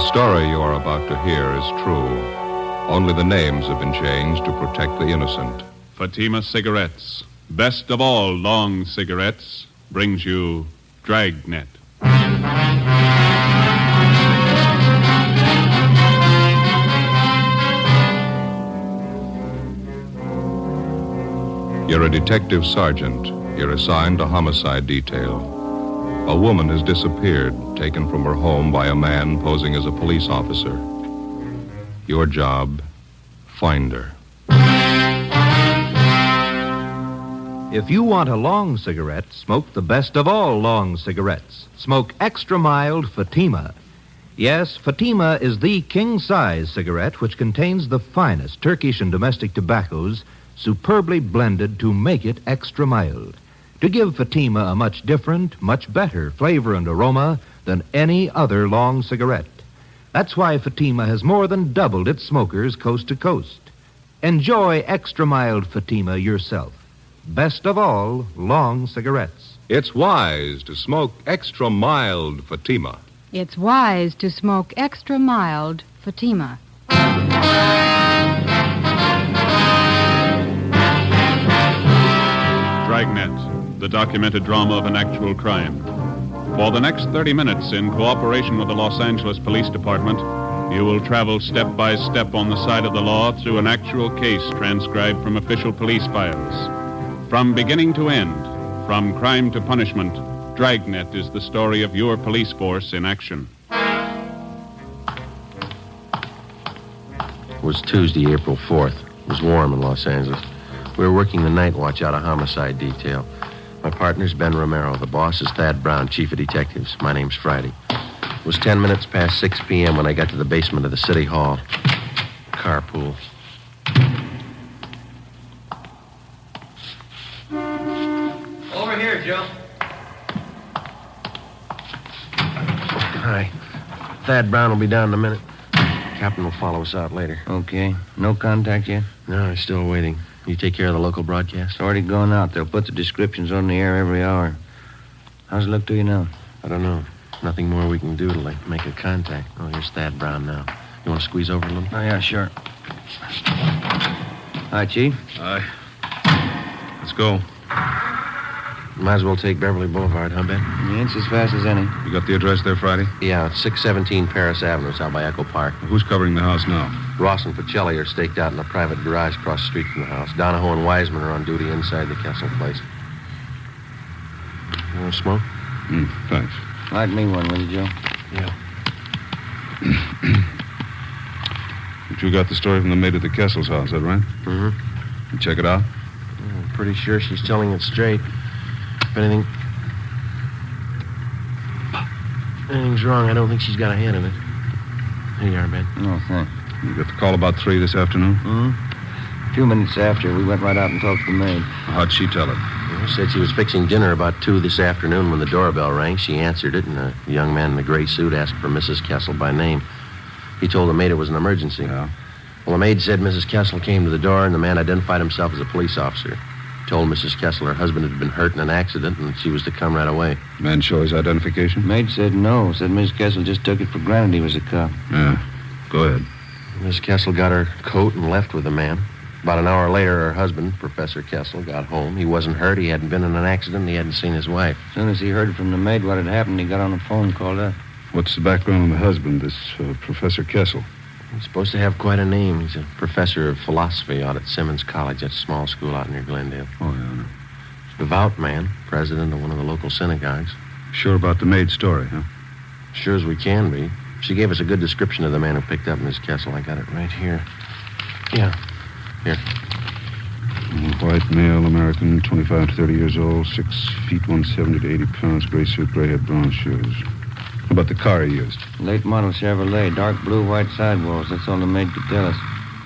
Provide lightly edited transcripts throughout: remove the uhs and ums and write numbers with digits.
story you are about to hear is true. Only the names have been changed to protect the innocent. Fatima Cigarettes, best of all long cigarettes, brings you Dragnet. You're a detective sergeant. You're assigned to homicide detail. A woman has disappeared, taken from her home by a man posing as a police officer. Your job, find her. If you want a long cigarette, smoke the best of all long cigarettes. Smoke extra mild Fatima. Yes, Fatima is the king-size cigarette which contains the finest Turkish and domestic tobaccos superbly blended to make it extra mild, to give Fatima a much different, much better flavor and aroma than any other long cigarette. That's why Fatima has more than doubled its smokers coast to coast. Enjoy extra mild Fatima yourself. Best of all, long cigarettes. It's wise to smoke extra mild Fatima. It's wise to smoke extra mild Fatima. Dragnet, the documented drama of an actual crime. For the next 30 minutes, in cooperation with the Los Angeles Police Department, you will travel step by step on the side of the law through an actual case transcribed from official police files. From beginning to end, from crime to punishment, Dragnet is the story of your police force in action. It was Tuesday, April 4th. It was warm in Los Angeles. We were working the night watch out of homicide detail. My partner's Ben Romero. The boss is Thad Brown, chief of detectives. My name's Friday. It was 10 minutes past 6 p.m. when I got to the basement of the city hall. Carpool. Over here, Joe. Hi. Thad Brown will be down in a minute. Captain will follow us out later. Okay. No contact yet? No, he's still waiting. You take care of the local broadcast? It's already gone out. They'll put the descriptions on the air every hour. How's it look to you now? I don't know. Nothing more we can do to, make a contact. Oh, here's Thad Brown now. You want to squeeze over a little? Oh, yeah, sure. Hi, Chief. Aye. Let's go. Might as well take Beverly Boulevard, huh, Ben? Yeah, it's as fast as any. You got the address there, Friday? Yeah, it's 617 Paris Avenue. It's out by Echo Park. Who's covering the house now? Ross and Pacelli are staked out in a private garage across the street from the house. Donahoe and Wiseman are on duty inside the Kessel place. You want to smoke? Thanks. Light me one, will you, Joe? Yeah. But you got the story from the maid at the Kessel's house, is that right? Mm-hmm. You check it out? I'm pretty sure she's telling it straight. If anything's wrong, I don't think she's got a hand in it. Here you are, Ben. No, thanks. You got the call about 3 this afternoon? Mm-hmm. 2 minutes after, we went right out and talked to the maid. How'd she tell it? She said she was fixing dinner about 2 this afternoon when the doorbell rang. She answered it, and a young man in a gray suit asked for Mrs. Kessel by name. He told the maid it was an emergency. Yeah. Well, the maid said Mrs. Kessel came to the door, and the man identified himself as a police officer. Told Mrs. Kessel her husband had been hurt in an accident, and she was to come right away. Man show his identification? Maid said no. Said Miss Kessel just took it for granted he was a cop. Yeah. Go ahead. Miss Kessel got her coat and left with the man. About an hour later, her husband, Professor Kessel, got home. He wasn't hurt. He hadn't been in an accident. He hadn't seen his wife. As soon as he heard from the maid what had happened, he got on the phone and called up. What's the background on the husband, this Professor Kessel? He's supposed to have quite a name. He's a professor of philosophy out at Simmons College, that small school out near Glendale. Oh, yeah. Devout man, president of one of the local synagogues. Sure about the maid's story, huh? Sure as we can be. She gave us a good description of the man who picked up Miss Kessel. I got it right here. Yeah. Here. White male, American, 25 to 30 years old, 6 feet, 170 to 80 pounds, gray suit, gray hair, brown shoes. How about the car he used? Late model Chevrolet, dark blue, white sidewalls. That's all the maid could tell us.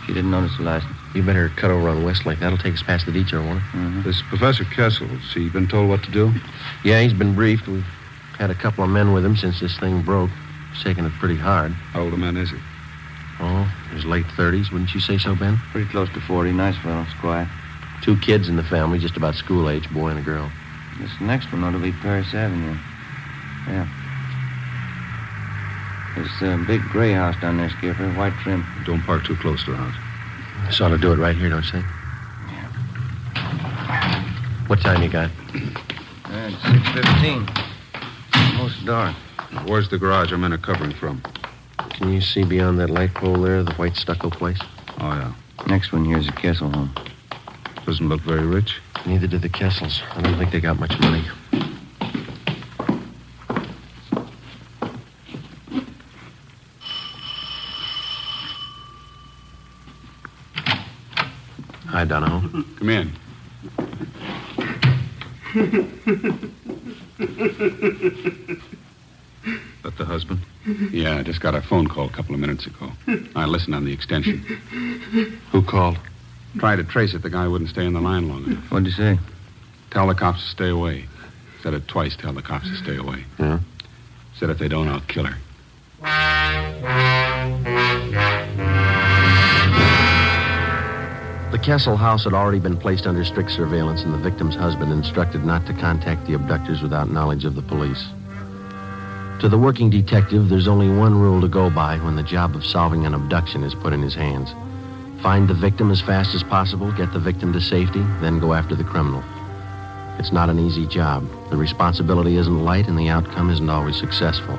She didn't notice the license. You better cut over on Westlake. That'll take us past the detour, won't it? Mm-hmm. This Professor Kessel, has he been told what to do? Yeah, he's been briefed. We've had a couple of men with him since this thing broke. He's taking it pretty hard. How old a man is he? Oh, his late 30s. Wouldn't you say so, Ben? Pretty close to 40. Nice fellow. It's quiet. 2 kids in the family, just about school age, boy and a girl. This next one ought to be Paris Avenue. Yeah. There's a big gray house down there, Skipper, white trim. Don't park too close to the house. This ought to do it right here, don't you think? Yeah. What time you got? It's 6:15. Almost dark. Where's the garage our men are covering from? Can you see beyond that light pole there, the white stucco place? Oh, yeah. Next one here's a Kessel home. Doesn't look very rich. Neither do the Kessels. I don't think they got much money. Hi, Donahoe. Come in. That the husband? Yeah, I just got a phone call a couple of minutes ago. I listened on the extension. Who called? Tried to trace it. The guy wouldn't stay on the line long enough. What'd you say? Tell the cops to stay away. Said it twice, tell the cops to stay away. Yeah? Said if they don't, I'll kill her. The Kessel house had already been placed under strict surveillance, and the victim's husband instructed not to contact the abductors without knowledge of the police. To the working detective, there's only one rule to go by when the job of solving an abduction is put in his hands. Find the victim as fast as possible, get the victim to safety, then go after the criminal. It's not an easy job. The responsibility isn't light, and the outcome isn't always successful.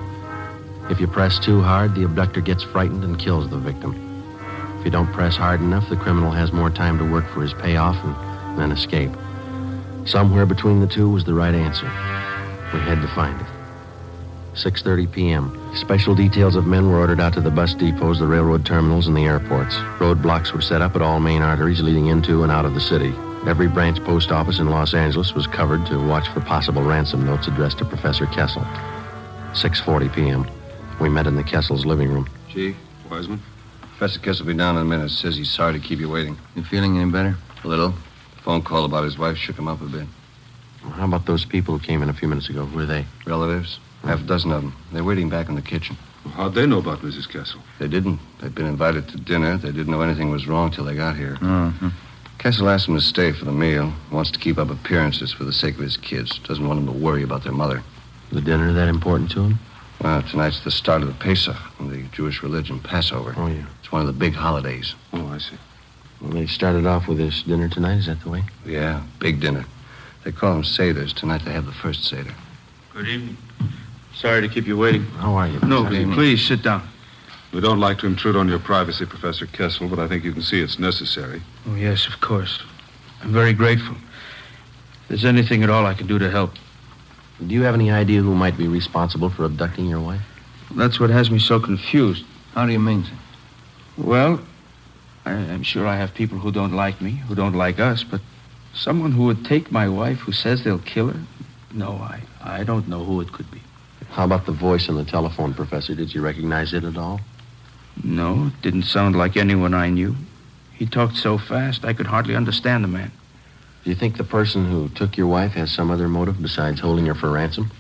If you press too hard, the abductor gets frightened and kills the victim. If you don't press hard enough, the criminal has more time to work for his payoff and then escape. Somewhere between the two was the right answer. We had to find it. 6:30 p.m. Special details of men were ordered out to the bus depots, the railroad terminals, and the airports. Roadblocks were set up at all main arteries leading into and out of the city. Every branch post office in Los Angeles was covered to watch for possible ransom notes addressed to Professor Kessel. 6:40 p.m. We met in the Kessel's living room. Chief, Wiseman? Professor Kessel will be down in a minute. Says he's sorry to keep you waiting. You feeling any better? A little. The phone call about his wife shook him up a bit. How about those people who came in a few minutes ago? Who are they? Relatives. Half a dozen of them. They're waiting back in the kitchen. Well, how'd they know about Mrs. Kessel? They didn't. They'd been invited to dinner. They didn't know anything was wrong till they got here. Mm-hmm. Kessel asked them to stay for the meal. Wants to keep up appearances for the sake of his kids. Doesn't want them to worry about their mother. The dinner that important to him? Well, tonight's the start of the Pesach, the Jewish religion Passover. Oh, yeah. It's one of the big holidays. Oh, I see. Well, they started off with this dinner tonight. Is that the way? Yeah, big dinner. They call them Seders. Tonight they have the first Seder. Good evening. Sorry to keep you waiting. How are you? No, please sit down. We don't like to intrude on your privacy, Professor Kessel, but I think you can see it's necessary. Oh, yes, of course. I'm very grateful. If there's anything at all I can do to help. Do you have any idea who might be responsible for abducting your wife? That's what has me so confused. How do you mean, sir? Well, I'm sure I have people who don't like me, who don't like us, but someone who would take my wife who says they'll kill her? No, I don't know who it could be. How about the voice on the telephone, Professor? Did you recognize it at all? No, it didn't sound like anyone I knew. He talked so fast, I could hardly understand the man. Do you think the person who took your wife has some other motive besides holding her for ransom?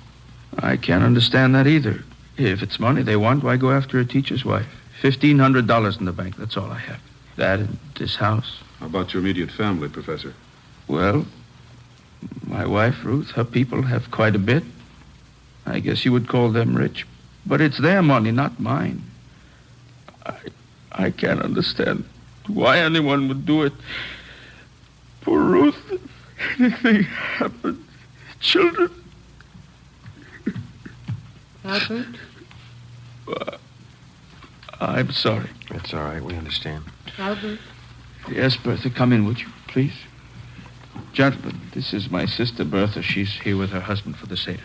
I can't understand that either. If it's money they want, why go after a teacher's wife? $1,500 in the bank, that's all I have. That and this house. How about your immediate family, Professor? Well, my wife, Ruth, her people have quite a bit. I guess you would call them rich. But it's their money, not mine. I can't understand why anyone would do it. Poor Ruth, if anything happened. Children. Albert? I'm sorry. That's all right. We understand. Albert? Yes, Bertha, come in, would you, please? Gentlemen, this is my sister, Bertha. She's here with her husband for the Seder.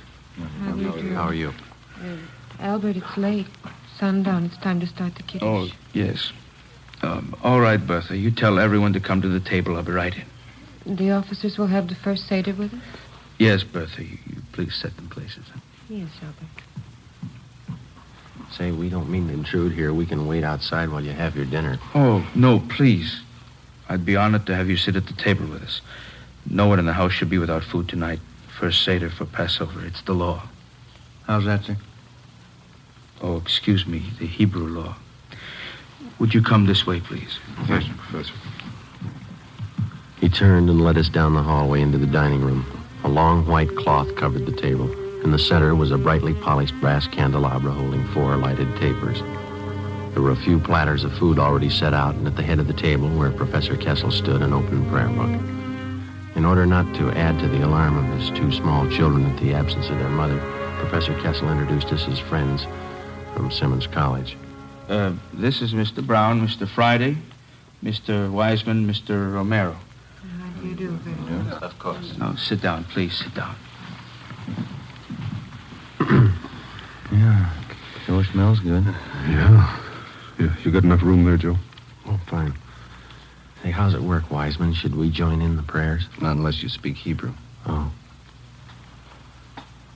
How are you? Albert, it's late. Sundown. It's time to start the Kiddush. Oh, yes. All right, Bertha. You tell everyone to come to the table. I'll be right in. The officers will have the first Seder with us? Yes, Bertha. You please set them places. Yes, Albert. Say, we don't mean to intrude here. We can wait outside while you have your dinner. Oh, no, please. I'd be honored to have you sit at the table with us. No one in the house should be without food tonight. First Seder for Passover. It's the law. How's that, sir? Oh, excuse me, the Hebrew law. Would you come this way, please? Thank you, Professor. He turned and led us down the hallway into the dining room. A long white cloth covered the table. In the center was a brightly polished brass candelabra holding 4 lighted tapers. There were a few platters of food already set out, and at the head of the table, where Professor Kessel stood, an open prayer book. In order not to add to the alarm of his 2 small children at the absence of their mother, Professor Kessel introduced us as friends from Simmons College. This is Mr. Brown, Mr. Friday, Mr. Wiseman, Mr. Romero. How do you do, Yeah, of course. No, sit down, please, sit down. Yeah, sure smells good. Yeah. You got enough room there, Joe? Oh, fine. Hey, how's it work, Wiseman? Should we join in the prayers? Not unless you speak Hebrew. Oh.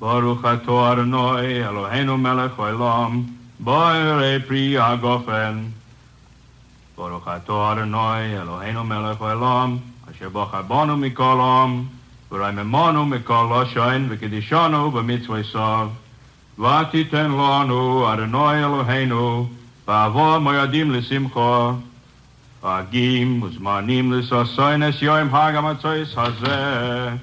Baruch atah Adonai Eloheinu melech haolam, bo'erei pri hagofen. Baruch atah Adonai Eloheinu melech haolam, asher bocha banu mikol am, v'raimemanu mikol loshain v'kedishanu b'mitzvosav. V'atiten lanu Adonai Eloheinu, ba'avo moyadim l'simcha. Agim uzmanim l'sasoin es yoim hagamatzois hazeh.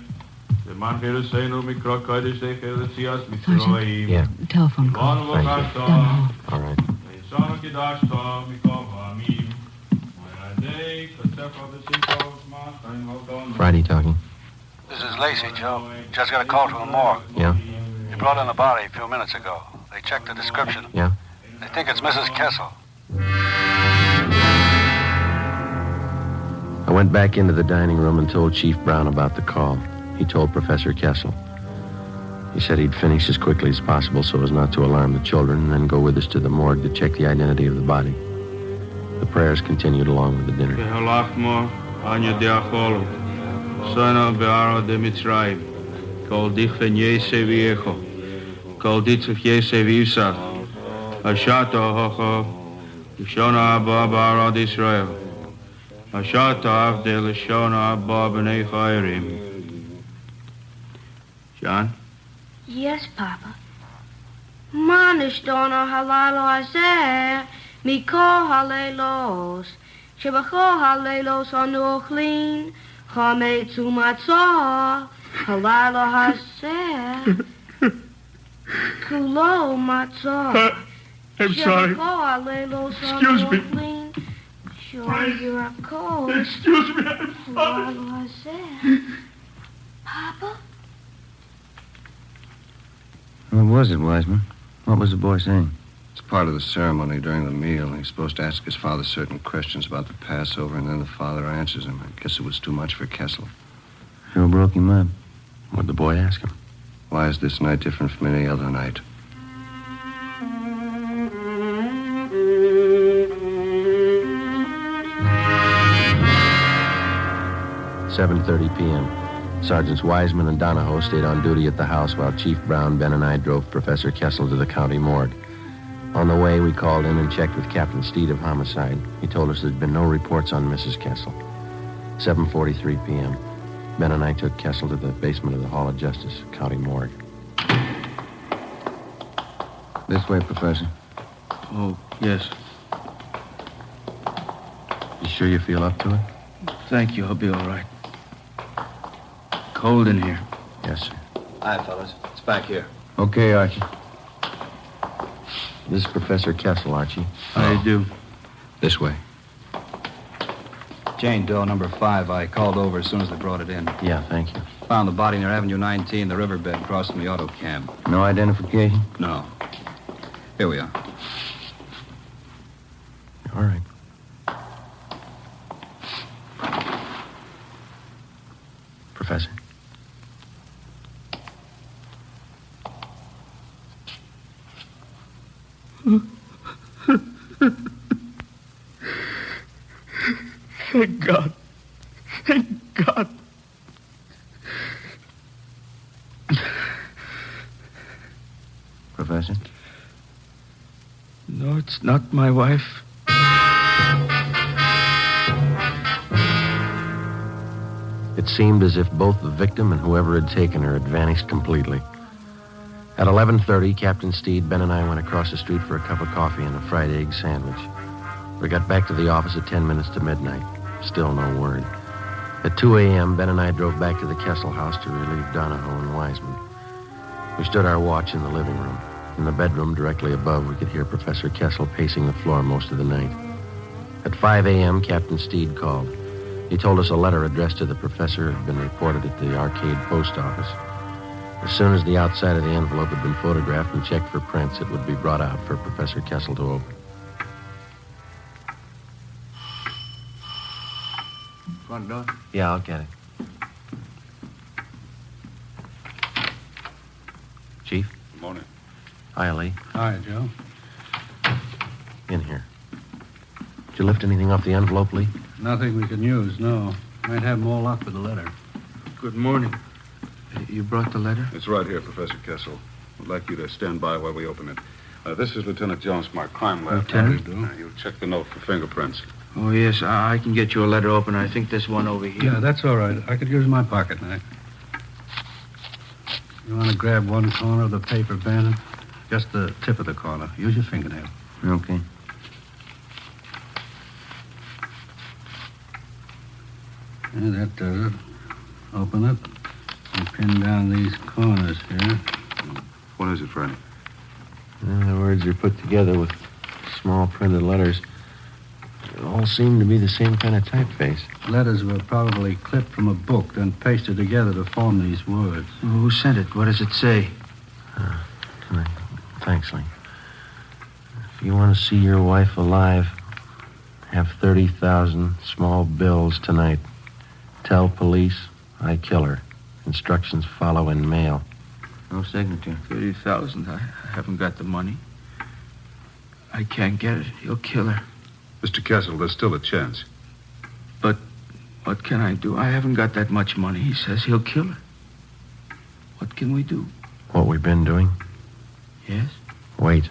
Man Phariseinu mikra kodesh dechel mitzroim. Yeah. Telephone call. Thank you. Down All right. Yisana kidashta mikol ha'amim. Mayadei kotef ha'besimcha ma'chaim ha'odon. Friday talking. This is Lacey, Joe. Just got a call from the morgue. Yeah? They brought in the body a few minutes ago. They checked the description. Yeah? They think it's Mrs. Kessel. I went back into the dining room and told Chief Brown about the call. He told Professor Kessel. He said he'd finish as quickly as possible so as not to alarm the children and then go with us to the morgue to check the identity of the body. The prayers continued along with the dinner. Behalachmo anya deacholu. Sona be'ara de Mitzrayim. Kol dich v'nyese v'yecho. Kol ditzuf yese v'yusach. Ashata hocho. Lishona abba ba'ara d'Israel. Ashata avde lishona abba b'nei chayrim. John? Yes, Papa. Manish dona halalo azeh, mikol halelos, shebachol halelos anu ochlin, chametzu matzah, halalo hazeh, kulo matzah. I'm sorry. Excuse me. Sure, you're a cold. Excuse me, I'm sorry. Halalo hazeh. Papa? What was it, Wiseman? What was the boy saying? It's part of the ceremony during the meal. He's supposed to ask his father certain questions about the Passover, and then the father answers him. I guess it was too much for Kessel. Sure broke him up. What'd the boy ask him? Why is this night different from any other night? "7:30 p.m. Sergeants Wiseman and Donahoe stayed on duty at the house while Chief Brown, Ben, and I drove Professor Kessel to the county morgue. On the way, we called in and checked with Captain Steed of Homicide. He told us there'd been no reports on Mrs. Kessel. 7:43 p.m. Ben and I took Kessel to the basement of the Hall of Justice, county morgue. This way, Professor. Oh, yes. You sure you feel up to it? Thank you, I'll be all right. Cold in here. Yes, sir. Hi, fellas. It's back here. Okay, Archie. This is Professor Kessel, Archie. How do you do? This way. Jane Doe, number 5. I called over as soon as they brought it in. Yeah, thank you. Found the body near Avenue 19, the riverbed across from the auto cab. No identification? No. Here we are. All right. Professor? Thank God. Thank God. Professor? No, it's not my wife. It seemed as if both the victim and whoever had taken her had vanished completely. At 11:30, Captain Steed, Ben, and I went across the street for a cup of coffee and a fried egg sandwich. We got back to the office at 10 minutes to midnight. Still no word. At 2 a.m., Ben and I drove back to the Kessel house to relieve Donahoe and Wiseman. We stood our watch in the living room. In the bedroom directly above, we could hear Professor Kessel pacing the floor most of the night. At 5 a.m., Captain Steed called. He told us a letter addressed to the professor had been reported at the Arcade Post Office. As soon as the outside of the envelope had been photographed and checked for prints, it would be brought out for Professor Kessel to open. Front door? Yeah, I'll get it. Chief? Good morning. Hi, Lee. Hi, Joe. In here. Did you lift anything off the envelope, Lee? Nothing we can use, no. Might have more luck with the letter. Good morning. You brought the letter? It's right here, Professor Kessel. I'd like you to stand by while we open it. This is Lieutenant Jones from our crime lab. Lieutenant? You'll check the note for fingerprints. Oh, yes. I can get you a letter opener. I think this one over here. Yeah, that's all right. I could use my pocket knife. You want to grab one corner of the paper, Bandit? Just the tip of the corner. Use your fingernail. Okay. Yeah, that does it. Open it and pin down these corners here. What is it, Freddie? The words are put together with small printed letters. They all seem to be the same kind of typeface. Letters were probably clipped from a book, then pasted together to form these words. Who sent it? What does it say? Thanks, Lee. If you want to see your wife alive, have 30,000 small bills tonight. Tell police I kill her. Instructions follow in mail. No signature. 30,000. I haven't got the money. I can't get it. He'll kill her. Mr. Kessel, there's still a chance. But what can I do? I haven't got that much money. He says he'll kill her. What can we do? What we've been doing? Yes? Wait.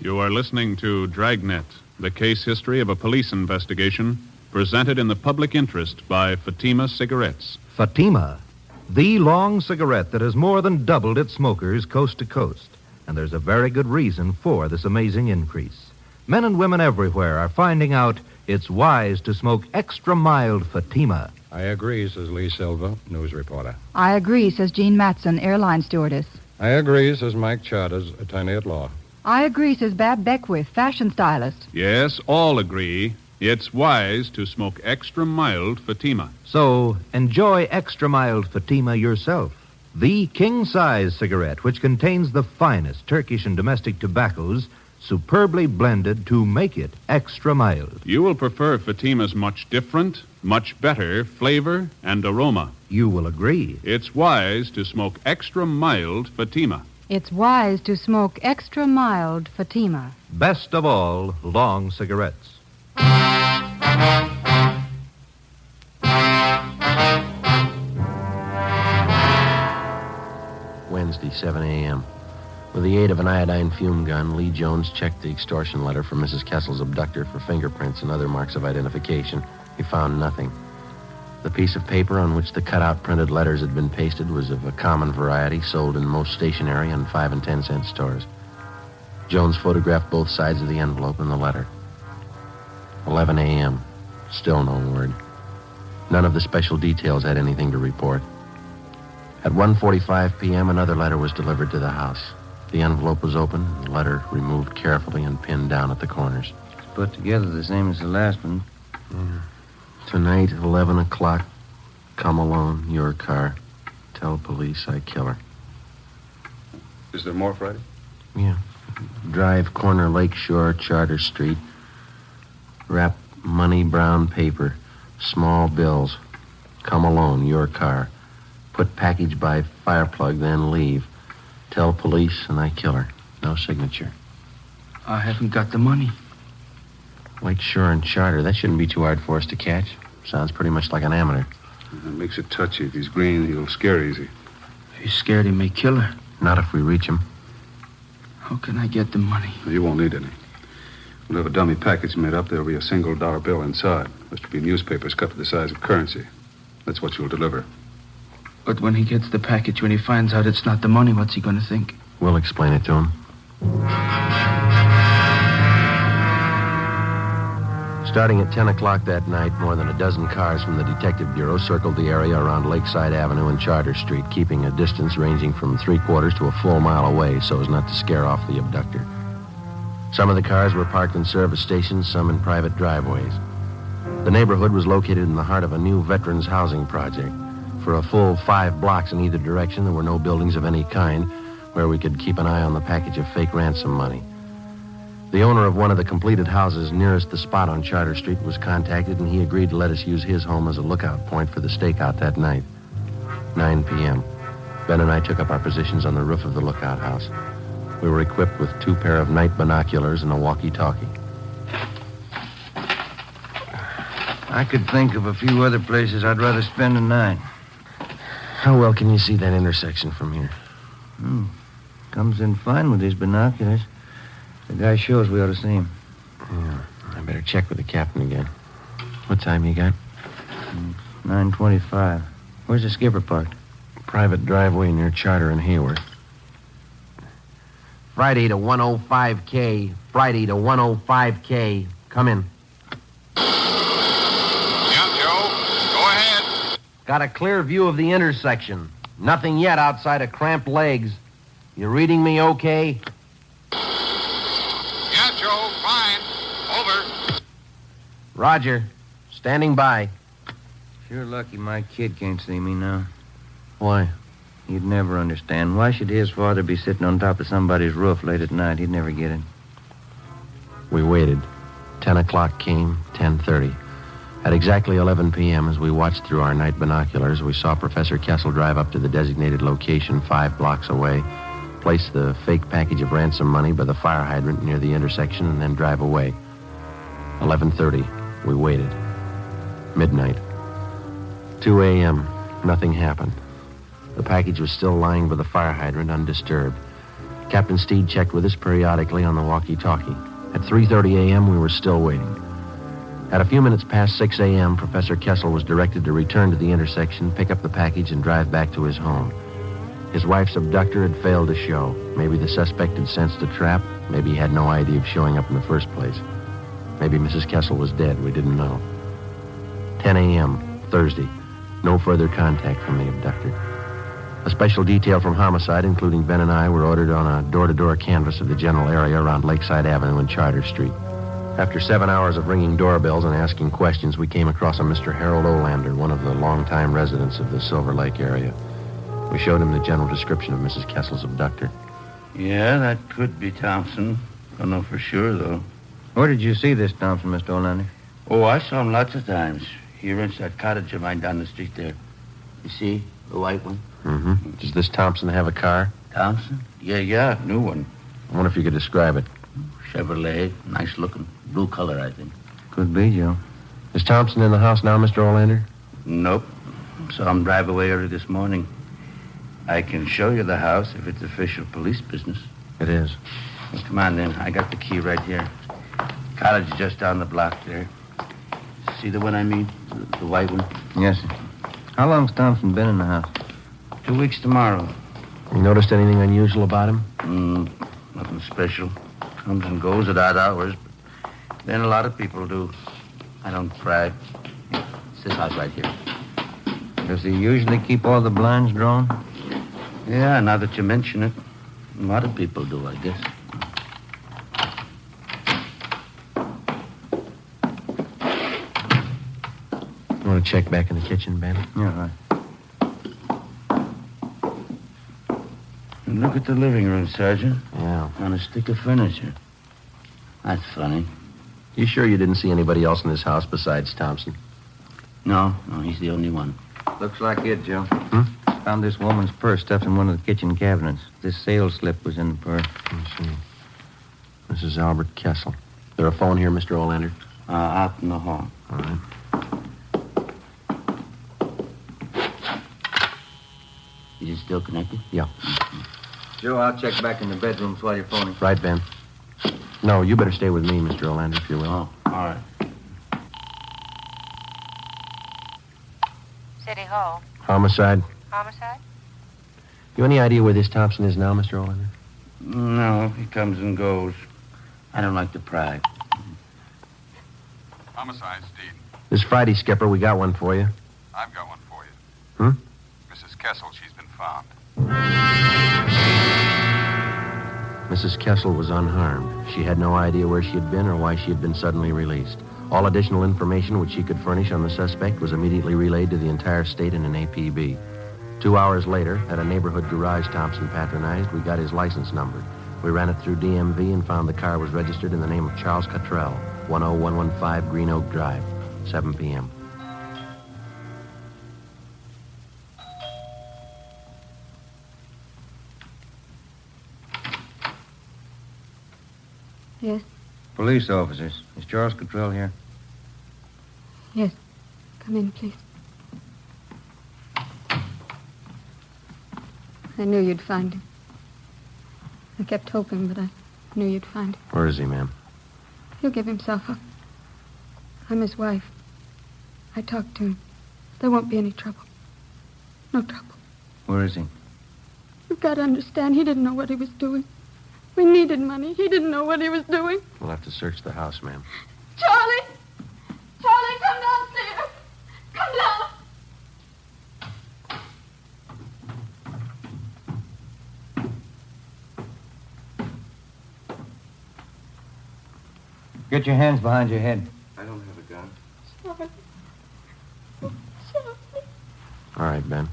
You are listening to Dragnet, the case history of a police investigation, presented in the public interest by Fatima Cigarettes. Fatima, the long cigarette that has more than doubled its smokers coast to coast. And there's a very good reason for this amazing increase. Men and women everywhere are finding out it's wise to smoke extra mild Fatima. I agree, says Lee Silva, news reporter. I agree, says Jean Matson, airline stewardess. I agree, says Mike Charters, attorney at law. I agree, says Bab Beckwith, fashion stylist. Yes, all agree. It's wise to smoke extra mild Fatima. So enjoy extra mild Fatima yourself. The king-size cigarette, which contains the finest Turkish and domestic tobaccos, superbly blended to make it extra mild. You will prefer Fatima's much different, much better flavor and aroma. You will agree. It's wise to smoke extra mild Fatima. It's wise to smoke extra mild Fatima. Best of all, long cigarettes. Wednesday, 7 a.m. With the aid of an iodine fume gun, Lee Jones checked the extortion letter from Mrs. Kessel's abductor for fingerprints and other marks of identification. He found nothing. The piece of paper on which the cutout printed letters had been pasted was of a common variety sold in most stationery and 5 and 10 cent stores. Jones photographed both sides of the envelope and the letter. 11 a.m. Still no word. None of the special details had anything to report. At 1:45 p.m., another letter was delivered to the house. The envelope was open, the letter removed carefully and pinned down at the corners. It's put together the same as the last one. Tonight, 11 o'clock. Come alone, your car. Tell police I kill her. Is there more, Friday? Yeah. Drive corner Lakeshore, Charter Street. Wrap money brown paper. Small bills. Come alone, your car. Put package by fireplug, then leave. Tell police and I kill her. No signature. I haven't got the money. Lakeshore and Charter. That shouldn't be too hard for us to catch. Sounds pretty much like an amateur. That makes it touchy. If he's green, he'll scare easy. If he's scared, he may kill her. Not if we reach him. How can I get the money? You won't need any. We'll have a dummy package made up. There'll be a single dollar bill inside. There's to be newspapers cut to the size of currency. That's what you'll deliver. But when he gets the package, when he finds out it's not the money, what's he going to think? We'll explain it to him. Starting at 10 o'clock that night, more than a dozen cars from the Detective Bureau circled the area around Lakeside Avenue and Charter Street, keeping a distance ranging from 3/4 to a full mile away so as not to scare off the abductor. Some of the cars were parked in service stations, some in private driveways. The neighborhood was located in the heart of a new veterans housing project. For a full 5 blocks in either direction, there were no buildings of any kind where we could keep an eye on the package of fake ransom money. The owner of one of the completed houses nearest the spot on Charter Street was contacted, and he agreed to let us use his home as a lookout point for the stakeout that night. 9 p.m. Ben and I took up our positions on the roof of the lookout house. We were equipped with 2 pair of night binoculars and a walkie-talkie. I could think of a few other places I'd rather spend the night. How well can you see that intersection from here? Comes in fine with these binoculars. The guy shows we ought to see him. Yeah, I better check with the captain again. What time you got? 9:25. Where's the skipper parked? Private driveway near Charter and Hayward. Friday to 105K. Friday to 105K. Come in. Yeah, Joe. Go ahead. Got a clear view of the intersection. Nothing yet outside of cramped legs. You reading me okay? Yeah, Joe. Fine. Over. Roger. Standing by. Sure lucky my kid can't see me now. Why? He'd never understand. Why should his father be sitting on top of somebody's roof late at night? He'd never get it. We waited. 10 o'clock came, 10:30. At exactly 11 p.m., as we watched through our night binoculars, we saw Professor Kessel drive up to the designated location 5 blocks away, place the fake package of ransom money by the fire hydrant near the intersection, and then drive away. 11:30, we waited. Midnight. 2 a.m., nothing happened. The package was still lying by the fire hydrant, undisturbed. Captain Steed checked with us periodically on the walkie-talkie. At 3:30 a.m., we were still waiting. At a few minutes past 6 a.m., Professor Kessel was directed to return to the intersection, pick up the package, and drive back to his home. His wife's abductor had failed to show. Maybe the suspect had sensed a trap. Maybe he had no idea of showing up in the first place. Maybe Mrs. Kessel was dead. We didn't know. 10 a.m., Thursday. No further contact from the abductor. A special detail from Homicide, including Ben and I, were ordered on a door-to-door canvass of the general area around Lakeside Avenue and Charter Street. After 7 hours of ringing doorbells and asking questions, we came across a Mr. Harold Olander, one of the longtime residents of the Silver Lake area. We showed him the general description of Mrs. Kessel's abductor. Yeah, that could be Thompson. Don't know for sure, though. Where did you see this Thompson, Mr. Olander? Oh, I saw him lots of times. He rents that cottage of mine down the street there. You see? The white one? Mm-hmm. Does this Thompson have a car? Thompson? Yeah, new one. I wonder if you could describe it. Chevrolet, nice looking. Blue color, I think. Could be, Joe. Is Thompson in the house now, Mr. Olander? Nope. Saw him drive away early this morning. I can show you the house if it's official police business. It is. Well, come on, then. I got the key right here. Cottage is just down the block there. See the one I mean? The white one? Yes, sir. How long's Thompson been in the house? 2 weeks tomorrow. You noticed anything unusual about him? Nothing special. Comes and goes at odd hours, but then a lot of people do. I don't pry. It's this house right here. Does he usually keep all the blinds drawn? Yeah, now that you mention it. A lot of people do, I guess. You want to check back in the kitchen, Ben? Yeah, right. And look at the living room, Sergeant. Yeah. On a stick of furniture. That's funny. You sure you didn't see anybody else in this house besides Thompson? No, he's the only one. Looks like it, Joe. Found this woman's purse stuffed in one of the kitchen cabinets. This sales slip was in the purse. Let's see. This is Albert Kessel. Is there a phone here, Mr. Olander? Out in the hall. All right. Is it still connected? Yeah. Joe, I'll check back in the bedrooms while you're phoning. Right, Ben. No, you better stay with me, Mr. Olander, if you will. Oh, all right. City Hall. Homicide. Homicide? You any idea where this Thompson is now, Mr. Olander? No, he comes and goes. I don't like to pry. Homicide, Steve. This is Friday, Skipper. We got one for you. I've got one for you. Mrs. Kessel, she's been found. Mrs. Kessel was unharmed. She had no idea where she had been or why she had been suddenly released. All additional information which she could furnish on the suspect was immediately relayed to the entire state in an APB. 2 hours later, at a neighborhood garage Thompson patronized, we got his license number. We ran it through DMV and found the car was registered in the name of Charles Cottrell, 10115 Green Oak Drive, 7 p.m. Yes? Police officers. Is Charles Cottrell here? Yes. Come in, please. I knew you'd find him. I kept hoping, but I knew you'd find him. Where is he, ma'am? He'll give himself up. I'm his wife. I talked to him. There won't be any trouble. No trouble. Where is he? You've got to understand, he didn't know what he was doing. We needed money. He didn't know what he was doing. We'll have to search the house, ma'am. Charlie! Charlie, come downstairs! Come down! Get your hands behind your head. I don't have a gun. Charlie. All right, Ben.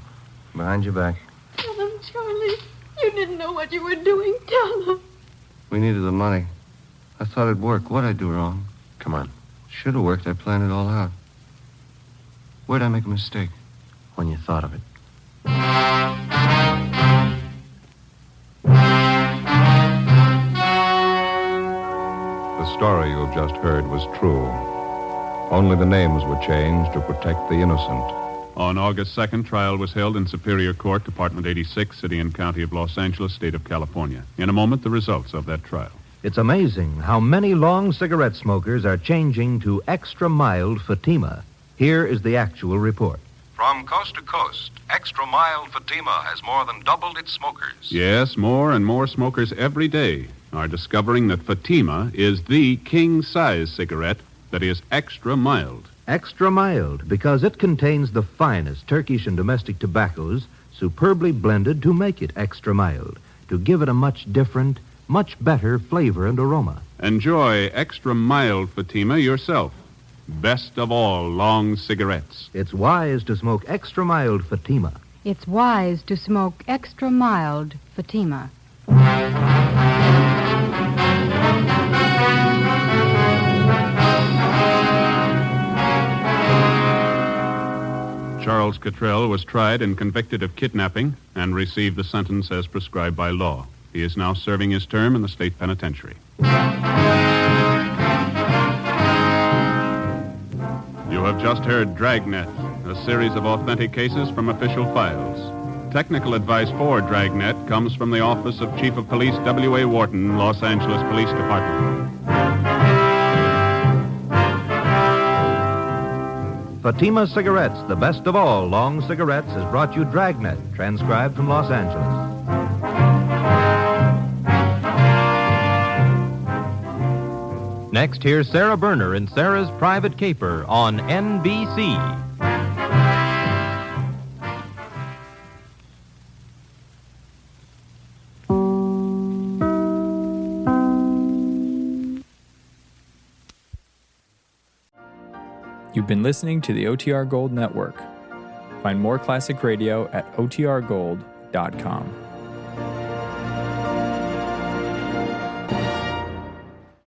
Behind your back. Tell him, Charlie. You didn't know what you were doing. Tell him. We needed the money. I thought it'd work. What'd I do wrong? Come on. Should have worked. I planned it all out. Where'd I make a mistake? When you thought of it. The story you've just heard was true. Only the names were changed to protect the innocent. On August 2nd, trial was held in Superior Court, Department 86, City and County of Los Angeles, State of California. In a moment, the results of that trial. It's amazing how many long cigarette smokers are changing to extra mild Fatima. Here is the actual report. From coast to coast, extra mild Fatima has more than doubled its smokers. Yes, more and more smokers every day are discovering that Fatima is the king-size cigarette that is extra mild. Extra mild because it contains the finest Turkish and domestic tobaccos superbly blended to make it extra mild, to give it a much different, much better flavor and aroma. Enjoy extra mild Fatima yourself. Best of all long cigarettes. It's wise to smoke extra mild Fatima. It's wise to smoke extra mild Fatima. Charles Cottrell was tried and convicted of kidnapping and received the sentence as prescribed by law. He is now serving his term in the state penitentiary. You have just heard Dragnet, a series of authentic cases from official files. Technical advice for Dragnet comes from the Office of Chief of Police W.A. Wharton, Los Angeles Police Department. Fatima Cigarettes, the best of all long cigarettes, has brought you Dragnet, transcribed from Los Angeles. Next, here's Sarah Berner in Sarah's Private Caper on NBC. You've been listening to the OTR Gold Network. Find more classic radio at otrgold.com.